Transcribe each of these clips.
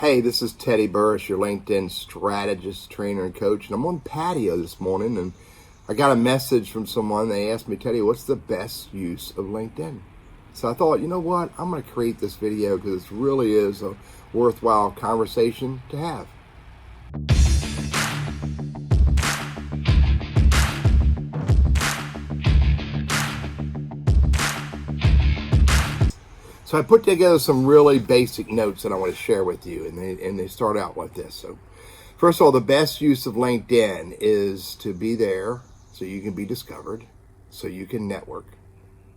Hey, this is Teddy Burriss, your LinkedIn strategist, trainer, and coach. And I'm on patio this morning, and I got a message from someone. They asked me, Teddy, what's the best use of LinkedIn? So I thought, you know what? I'm going to create this video because it really is a worthwhile conversation to have. So I put together some really basic notes that I want to share with you, and they start out like this. So first of all, the best use of LinkedIn is to be there so you can be discovered, so you can network,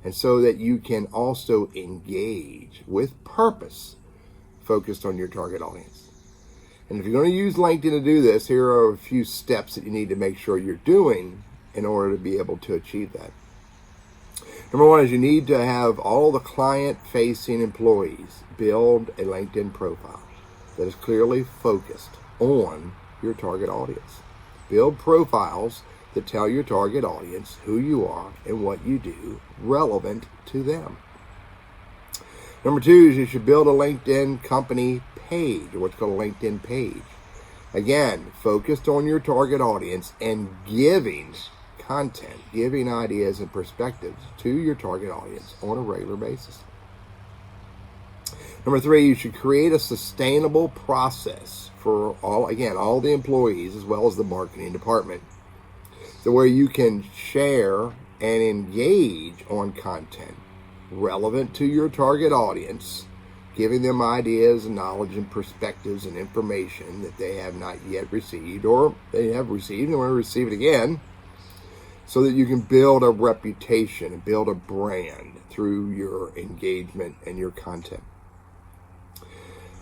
and so that you can also engage with purpose focused on your target audience. And if you're going to use LinkedIn to do this, here are a few steps that you need to make sure you're doing in order to be able to achieve that. Number one is you need to have all the client-facing employees build a LinkedIn profile that is clearly focused on your target audience. Build profiles that tell your target audience who you are and what you do relevant to them. Number two is you should build a LinkedIn company page, or what's called a LinkedIn page. Again, focused on your target audience and giving content, giving ideas and perspectives to your target audience on a regular basis. Number three, you should create a sustainable process for all the employees as well as the marketing department, so where you can share and engage on content relevant to your target audience, giving them ideas and knowledge and perspectives and information that they have not yet received, or they have received and want to receive it again, so that you can build a reputation and build a brand through your engagement and your content.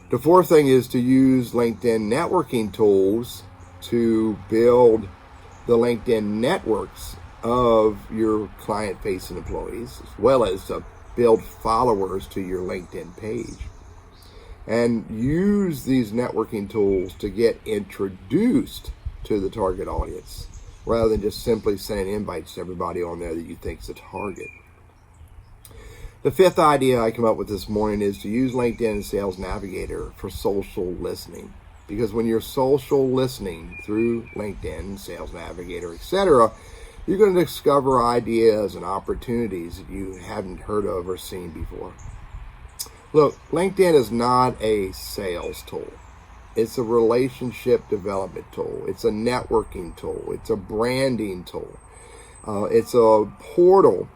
The fourth thing is to use LinkedIn networking tools to build the LinkedIn networks of your client-facing employees, as well as to build followers to your LinkedIn page. And use these networking tools to get introduced to the target audience, rather than just simply sending invites to everybody on there that you think is a target. The fifth idea I come up with this morning is to use LinkedIn and Sales Navigator for social listening. Because when you're social listening through LinkedIn, Sales Navigator, etc., you're going to discover ideas and opportunities that you haven't heard of or seen before. Look, LinkedIn is not a sales tool. It's a relationship development tool. It's a networking tool. It's a branding tool. It's a portal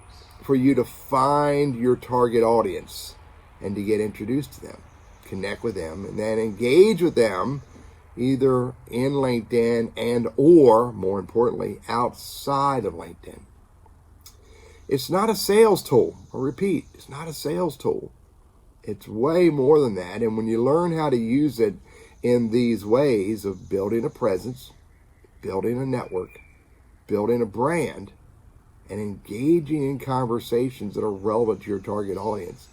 for you to find your target audience and to get introduced to them, connect with them, and then engage with them either in LinkedIn and or, more importantly, outside of LinkedIn. It's not a sales tool. I repeat, it's not a sales tool. It's way more than that. And when you learn how to use it in these ways of building a presence, building a network, building a brand, and engaging in conversations that are relevant to your target audience,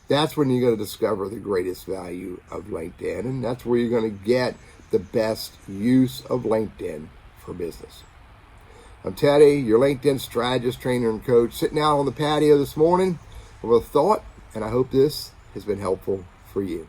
that's when you're going to discover the greatest value of LinkedIn, and that's where you're going to get the best use of LinkedIn for business. I'm Teddy, your LinkedIn strategist, trainer, and coach, sitting out on the patio this morning with a thought, and I hope this has been helpful for you.